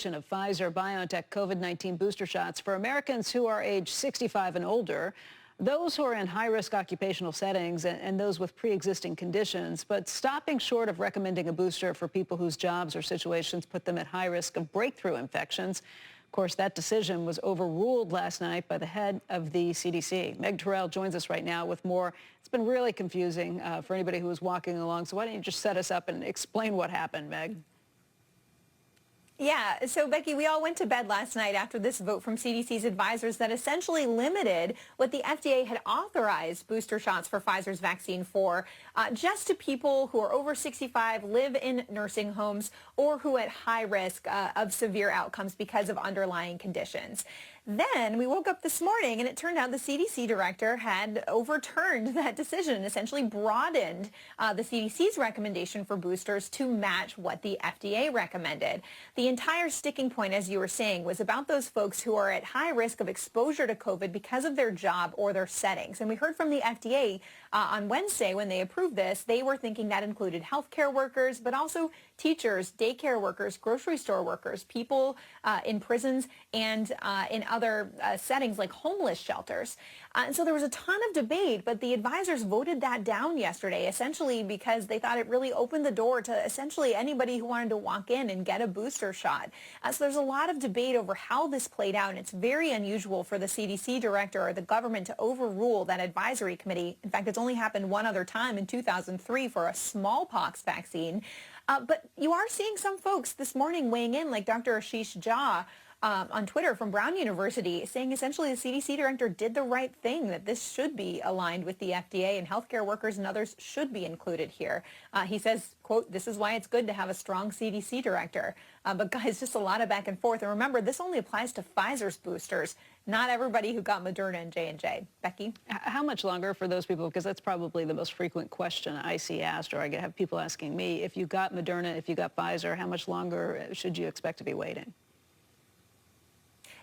Of Pfizer-BioNTech COVID-19 booster shots for Americans who are age 65 and older, those who are in high-risk occupational settings and those with pre-existing conditions, but stopping short of recommending a booster for people whose jobs or situations put them at high risk of breakthrough infections. Of course, that decision was overruled last night by the head of the CDC. Meg Terrell joins us right now with more. It's been really confusing for anybody who was walking along, so why don't you just set us up and explain what happened, Meg? Yeah, so Becky, we all went to bed last night after this vote from CDC's advisors that essentially limited what the FDA had authorized booster shots for Pfizer's vaccine for, just to people who are over 65, live in nursing homes, or who are at high risk of severe outcomes because of underlying conditions. Then we woke up this morning and it turned out the CDC director had overturned that decision, essentially broadened the CDC's recommendation for boosters to match what the FDA recommended. The entire sticking point, as you were saying, was about those folks who are at high risk of exposure to COVID because of their job or their settings. And we heard from the FDA on Wednesday when they approved this. They were thinking that included healthcare workers, but also teachers, daycare workers, grocery store workers, people in prisons, and in other settings like homeless shelters. And so there was a ton of debate, but the advisors voted that down yesterday, essentially because they thought it really opened the door to essentially anybody who wanted to walk in and get a booster shot. So there's a lot of debate over how this played out, and it's very unusual for the CDC director or the government to overrule that advisory committee. In fact, it's only happened one other time in 2003 for a smallpox vaccine. But you are seeing some folks this morning weighing in, like Dr. Ashish Jha on Twitter from Brown University, saying essentially the CDC director did the right thing, that this should be aligned with the FDA and healthcare workers and others should be included here. He says, quote, "This is why it's good to have a strong CDC director." But guys, just a lot of back and forth. And remember, this only applies to Pfizer's boosters, not everybody who got Moderna and J&J. Becky? How much longer for those people? Because that's probably the most frequent question I see asked, or I have people asking me, if you got Moderna, if you got Pfizer, how much longer should you expect to be waiting?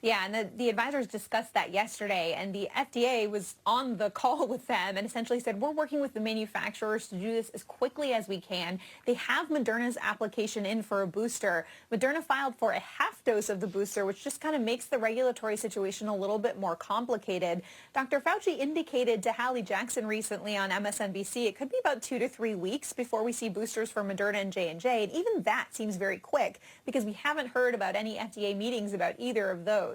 Yeah, and the advisors discussed that yesterday, and the FDA was on the call with them and essentially said, we're working with the manufacturers to do this as quickly as we can. They have Moderna's application in for a booster. Moderna filed for a half dose of the booster, which just kind of makes the regulatory situation a little bit more complicated. Dr. Fauci indicated to Hallie Jackson recently on MSNBC it could be about 2 to 3 weeks before we see boosters for Moderna and J&J, and even that seems very quick because we haven't heard about any FDA meetings about either of those.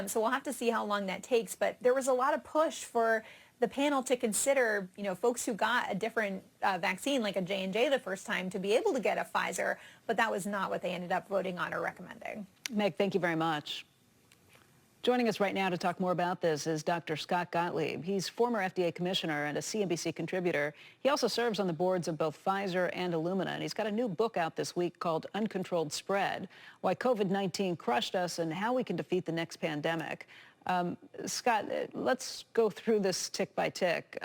So we'll have to see how long that takes. But there was a lot of push for the panel to consider, folks who got a different vaccine like a J&J the first time to be able to get a Pfizer. But that was not what they ended up voting on or recommending. Meg, thank you very much. Joining us right now to talk more about this is Dr. Scott Gottlieb. He's former FDA commissioner and a CNBC contributor. He also serves on the boards of both Pfizer and Illumina, and he's got a new book out this week called Uncontrolled Spread: Why COVID-19 Crushed Us and How We Can Defeat the Next Pandemic. Scott, let's go through this tick by tick.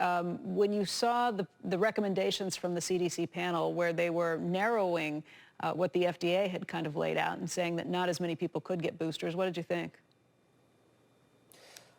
When you saw the recommendations from the CDC panel where they were narrowing what the FDA had kind of laid out and saying that not as many people could get boosters, what did you think?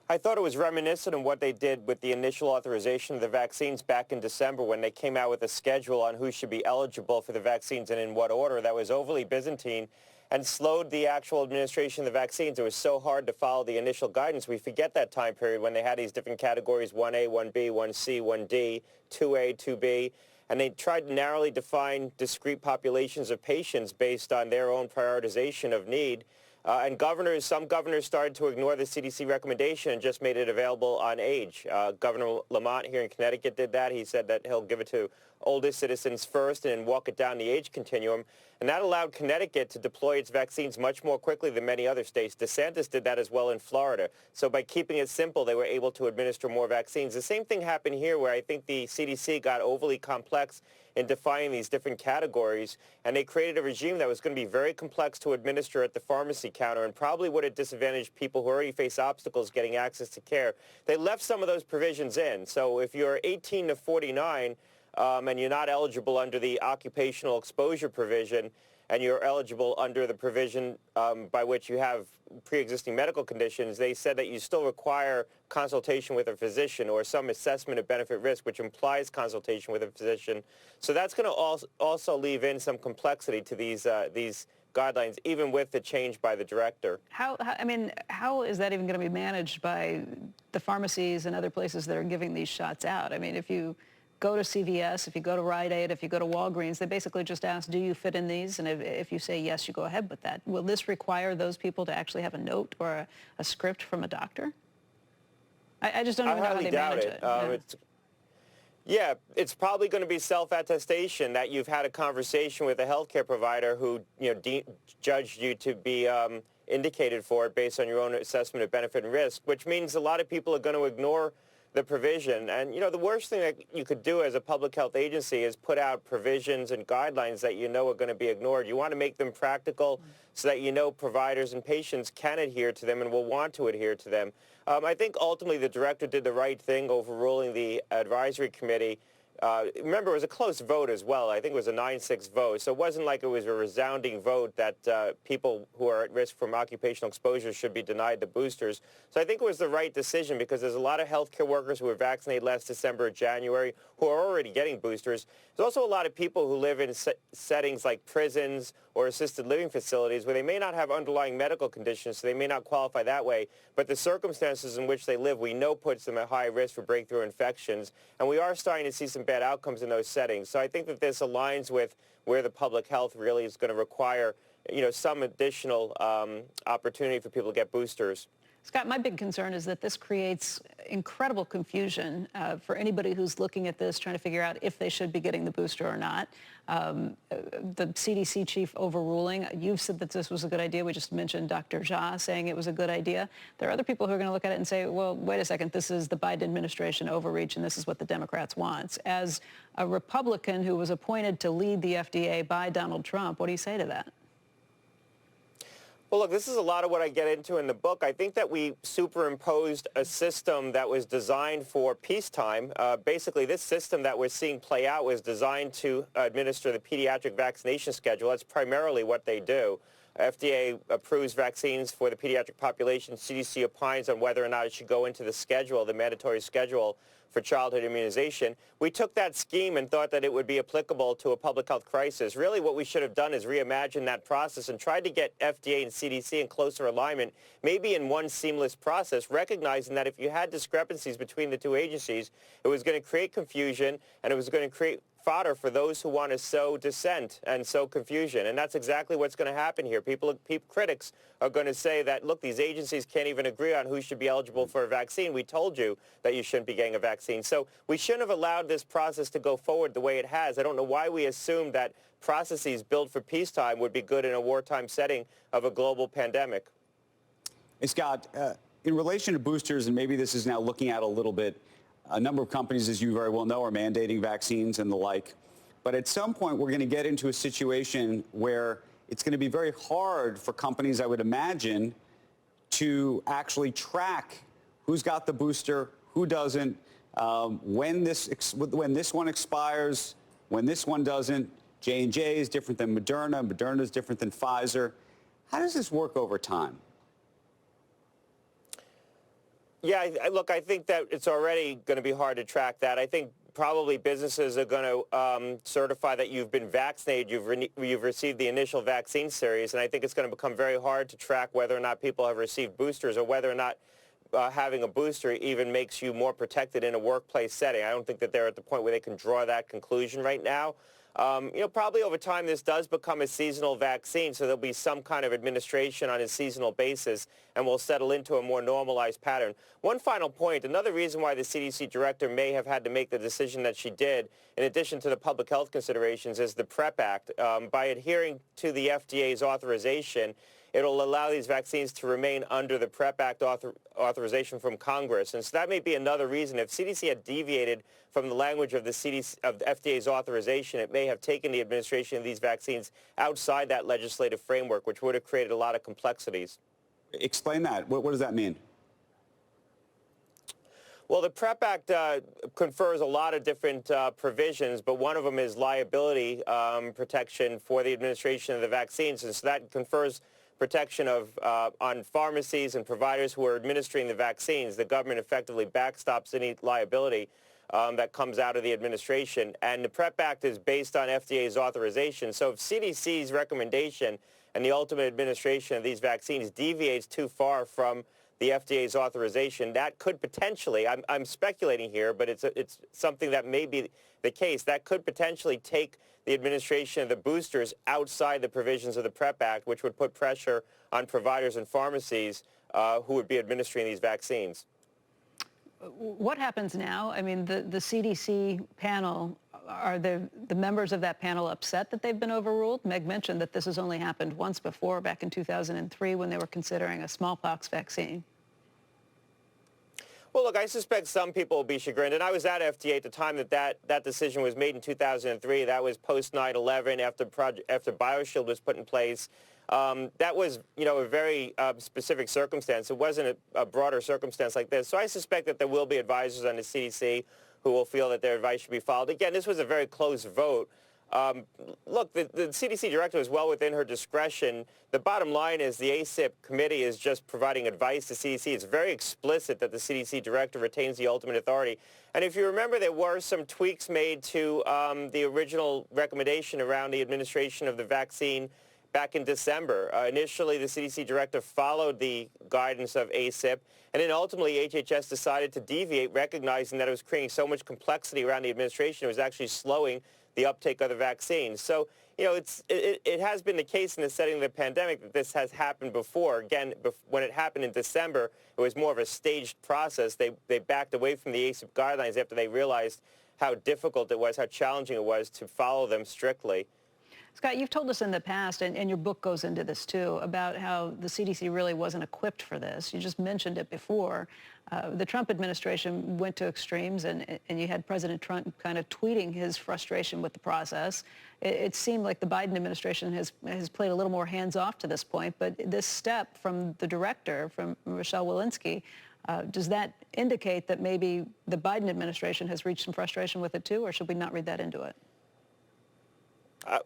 I thought it was reminiscent of what they did with the initial authorization of the vaccines back in December when they came out with a schedule on who should be eligible for the vaccines and in what order. That was overly Byzantine and slowed the actual administration of the vaccines. It was so hard to follow the initial guidance. We forget that time period when they had these different categories, 1A, 1B, 1C, 1D, 2A, 2B. And they tried to narrowly define discrete populations of patients based on their own prioritization of need. And some governors started to ignore the CDC recommendation and just made it available on age. Governor Lamont here in Connecticut did that. He said that he'll give it to oldest citizens first and then walk it down the age continuum. And that allowed Connecticut to deploy its vaccines much more quickly than many other states. DeSantis did that as well in Florida. So by keeping it simple, they were able to administer more vaccines. The same thing happened here where I think the CDC got overly complex in defining these different categories, and they created a regime that was going to be very complex to administer at the pharmacy counter and probably would have disadvantaged people who already face obstacles getting access to care. They left some of those provisions in. So if you're 18 to 49 and you're not eligible under the occupational exposure provision, and you're eligible under the provision by which you have pre-existing medical conditions, they said that you still require consultation with a physician or some assessment of benefit risk, which implies consultation with a physician. So that's going to also leave in some complexity to these guidelines, even with the change by the director. I mean, how is that even going to be managed by the pharmacies and other places that are giving these shots out? I mean, if you go to CVS, if you go to Rite Aid, if you go to Walgreens, they basically just ask, do you fit in these? And if you say yes, you go ahead with that. Will this require those people to actually have a note or a script from a doctor? I just don't even know how they manage it. Yeah, it's probably going to be self-attestation that you've had a conversation with a healthcare provider who, judged you to be indicated for it based on your own assessment of benefit and risk, which means a lot of people are going to ignore the provision. And, the worst thing that you could do as a public health agency is put out provisions and guidelines that are going to be ignored. You want to make them practical so that providers and patients can adhere to them and will want to adhere to them. I think ultimately the director did the right thing overruling the advisory committee. Remember, it was a close vote as well. I think it was a 9-6 vote. So it wasn't like it was a resounding vote that people who are at risk from occupational exposure should be denied the boosters. So I think it was the right decision because there's a lot of healthcare workers who were vaccinated last December or January who are already getting boosters. There's also a lot of people who live in settings like prisons or assisted living facilities where they may not have underlying medical conditions, so they may not qualify that way. But the circumstances in which they live, we know puts them at high risk for breakthrough infections. And we are starting to see some bad outcomes in those settings. So I think that this aligns with where the public health really is going to require, some additional opportunity for people to get boosters. Scott, my big concern is that this creates incredible confusion for anybody who's looking at this, trying to figure out if they should be getting the booster or not. The CDC chief overruling, you've said that this was a good idea. We just mentioned Dr. Jha saying it was a good idea. There are other people who are going to look at it and say, well, wait a second, this is the Biden administration overreach, and this is what the Democrats want. As a Republican who was appointed to lead the FDA by Donald Trump, what do you say to that? Well, look, this is a lot of what I get into in the book. I think that we superimposed a system that was designed for peacetime. Basically, this system that we're seeing play out was designed to administer the pediatric vaccination schedule. That's primarily what they do. FDA approves vaccines for the pediatric population. CDC opines on whether or not it should go into the schedule, the mandatory schedule for childhood immunization. We took that scheme and thought that it would be applicable to a public health crisis. Really, what we should have done is reimagine that process and tried to get FDA and CDC in closer alignment, maybe in one seamless process, recognizing that if you had discrepancies between the two agencies, it was going to create confusion and it was going to create fodder for those who want to sow dissent and sow confusion. And that's exactly what's going to happen here. Critics are going to say that, look, these agencies can't even agree on who should be eligible for a vaccine. We told you that you shouldn't be getting a vaccine. So we shouldn't have allowed this process to go forward the way it has. I don't know why we assumed that processes built for peacetime would be good in a wartime setting of a global pandemic. Hey, Scott, in relation to boosters, and maybe this is now looking at a little bit, a number of companies, as you very well know, are mandating vaccines and the like. But at some point, we're going to get into a situation where it's going to be very hard for companies, I would imagine, to actually track who's got the booster, who doesn't, when this one expires, when this one doesn't. J&J is different than Moderna. Moderna is different than Pfizer. How does this work over time? Yeah, look, I think that it's already going to be hard to track that. I think probably businesses are going to certify that you've been vaccinated, you've received the initial vaccine series, and I think it's going to become very hard to track whether or not people have received boosters or whether or not having a booster even makes you more protected in a workplace setting. I don't think that they're at the point where they can draw that conclusion right now. Probably over time this does become a seasonal vaccine, so there'll be some kind of administration on a seasonal basis, and we'll settle into a more normalized pattern. One final point, another reason why the CDC director may have had to make the decision that she did, in addition to the public health considerations, is the PrEP Act. By adhering to the FDA's authorization, it'll allow these vaccines to remain under the PrEP Act authorization from Congress. And so that may be another reason. If CDC had deviated from the language of the FDA's authorization, it may have taken the administration of these vaccines outside that legislative framework, which would have created a lot of complexities. Explain that. What does that mean? Well, the PrEP Act confers a lot of different provisions, but one of them is liability protection for the administration of the vaccines. And so that confers protection on pharmacies and providers who are administering the vaccines. The government effectively backstops any liability that comes out of the administration. And the PrEP Act is based on FDA's authorization. So if CDC's recommendation and the ultimate administration of these vaccines deviates too far from the FDA's authorization, that could potentially, I'm speculating here, but it's something that may be the case, that could potentially take the administration of the boosters outside the provisions of the PrEP Act, which would put pressure on providers and pharmacies who would be administering these vaccines. What happens now? I mean, the CDC panel, are the members of that panel upset that they've been overruled? Meg mentioned that this has only happened once before, back in 2003, when they were considering a smallpox vaccine. Well, look, I suspect some people will be chagrined, and I was at FDA at the time that decision was made in 2003. That was post 9/11, after BioShield was put in place. That was, a very specific circumstance. It wasn't a broader circumstance like this. So I suspect that there will be advisors on the CDC who will feel that their advice should be followed. Again, this was a very close vote. Look, the CDC director is well within her discretion. The bottom line is the ACIP committee is just providing advice to CDC. It's very explicit that the CDC director retains the ultimate authority. And if you remember, there were some tweaks made to the original recommendation around the administration of the vaccine back in December. Initially, the CDC director followed the guidance of ACIP, and then ultimately HHS decided to deviate, recognizing that it was creating so much complexity around the administration, it was actually slowing the uptake of the vaccine. So, it has been the case in the setting of the pandemic that this has happened before. Again, when it happened in December, it was more of a staged process. They backed away from the ACIP guidelines after they realized how difficult it was, how challenging it was to follow them strictly. Scott, you've told us in the past, and your book goes into this too, about how the CDC really wasn't equipped for this. You just mentioned it before. The Trump administration went to extremes, and you had President Trump kind of tweeting his frustration with the process. It seemed like the Biden administration has played a little more hands-off to this point, but this step from the director, from Michelle Wallensky, does that indicate that maybe the Biden administration has reached some frustration with it too, or should we not read that into it?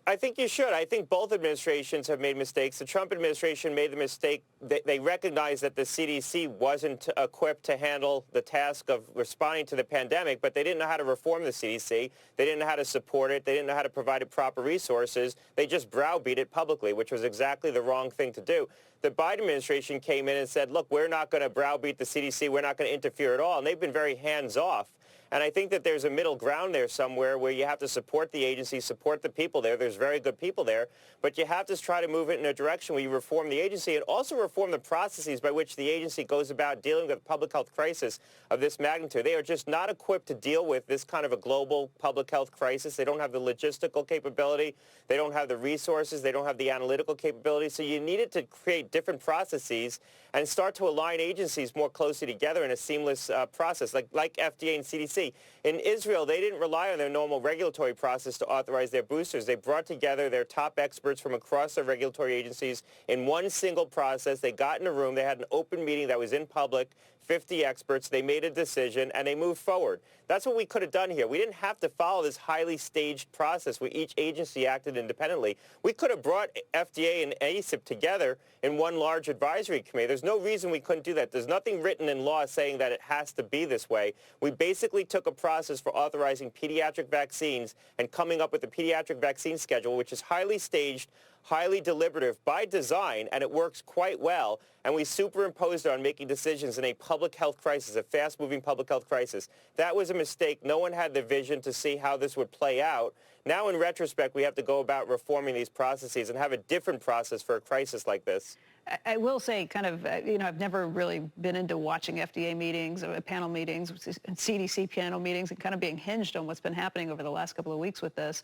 I think you should. I think both administrations have made mistakes. The Trump administration made the mistake. They recognized that the CDC wasn't equipped to handle the task of responding to the pandemic, but they didn't know how to reform the CDC. They didn't know how to support it. They didn't know how to provide it proper resources. They just browbeat it publicly, which was exactly the wrong thing to do. The Biden administration came in and said, look, we're not going to browbeat the CDC. We're not going to interfere at all. And they've been very hands-off. And I think that there's a middle ground there somewhere where you have to support the agency, support the people there. There's very good people there. But you have to try to move it in a direction where you reform the agency and also reform the processes by which the agency goes about dealing with a public health crisis of this magnitude. They are just not equipped to deal with this kind of a global public health crisis. They don't have the logistical capability. They don't have the resources. They don't have the analytical capability. So you needed to create different processes and start to align agencies more closely together in a seamless process, like FDA and CDC. In Israel, they didn't rely on their normal regulatory process to authorize their boosters. They brought together their top experts from across their regulatory agencies in one single process. They got in a room. They had an open meeting that was in public, 50 experts. They made a decision, and they moved forward. That's what we could have done here. We didn't have to follow this highly staged process where each agency acted independently. We could have brought FDA and ACIP together in one large advisory committee. There's no reason we couldn't do that. There's nothing written in law saying that it has to be this way. We basically took a process for authorizing pediatric vaccines and coming up with a pediatric vaccine schedule, which is highly staged, highly deliberative by design, and it works quite well. And we superimposed it on making decisions in a public health crisis, a fast-moving public health crisis. That was a mistake. No one had the vision to see how this would play out. Now, in retrospect, we have to go about reforming these processes and have a different process for a crisis like this. I will say, kind of, I've never really been into watching FDA meetings, panel meetings, and CDC panel meetings, and kind of being hinged on what's been happening over the last couple of weeks with this.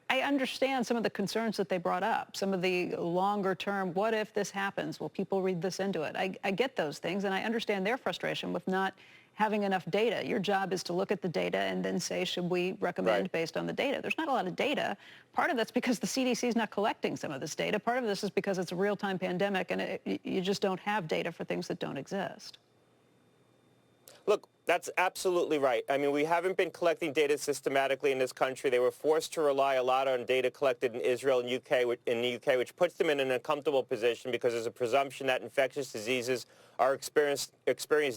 I understand some of the concerns that they brought up, some of the longer term, what if this happens? Will people read this into it? I get those things, and I understand their frustration with not having enough data. Your job is to look at the data and then say, should we recommend based on the data? There's not a lot of data. Part of that's because the CDC is not collecting some of this data. Part of this is because it's a real-time pandemic, and you just don't have data for things that don't exist. Look, that's absolutely right. I mean, we haven't been collecting data systematically in this country. They were forced to rely a lot on data collected in Israel and in the UK, which puts them in an uncomfortable position because there's a presumption that infectious diseases are experienced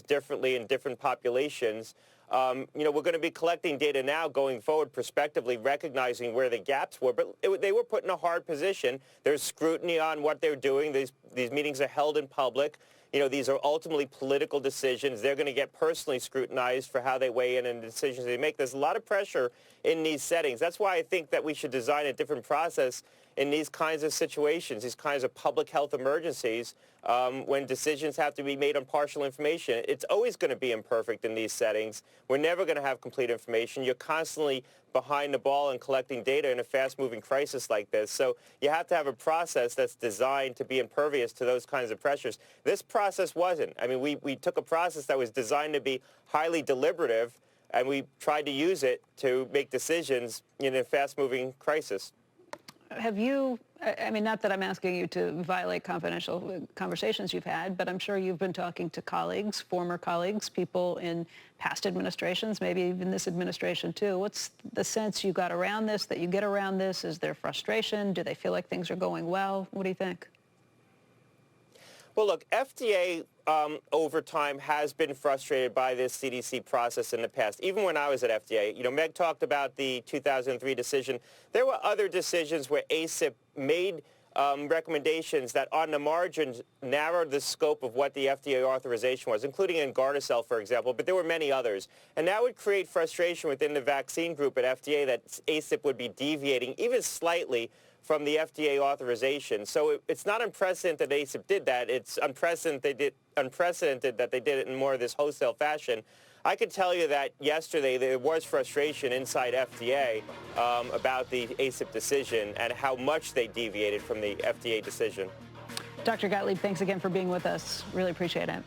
differently in different populations. We're going to be collecting data now going forward prospectively, recognizing where the gaps were. But they were put in a hard position. There's scrutiny on what they're doing. These meetings are held in public. These are ultimately political decisions. They're going to get personally scrutinized for how they weigh in and the decisions they make. There's a lot of pressure in these settings. That's why I think that we should design a different process in these kinds of situations, these kinds of public health emergencies, when decisions have to be made on partial information. It's always going to be imperfect in these settings. We're never going to have complete information. You're constantly behind the ball and collecting data in a fast-moving crisis like this. So you have to have a process that's designed to be impervious to those kinds of pressures. This process wasn't. I mean, we took a process that was designed to be highly deliberative, and we tried to use it to make decisions in a fast-moving crisis. Have you, I mean, not that I'm asking you to violate confidential conversations you've had, but I'm sure you've been talking to colleagues, former colleagues, people in past administrations, maybe even this administration too. What's the sense you got around this, that you get around this? Is there frustration? Do they feel like things are going well? What do you think? Well, look, FDA over time has been frustrated by this CDC process in the past. Even when I was at FDA, Meg talked about the 2003 decision. There were other decisions where ACIP made recommendations that on the margins narrowed the scope of what the FDA authorization was, including in Gardasil, for example, but there were many others. And that would create frustration within the vaccine group at FDA that ACIP would be deviating even slightly from the FDA authorization. So it's not unprecedented that ACIP did that. It's unprecedented that they did it in more of this wholesale fashion. I can tell you that yesterday there was frustration inside FDA about the ACIP decision and how much they deviated from the FDA decision. Dr. Gottlieb, thanks again for being with us. Really appreciate it.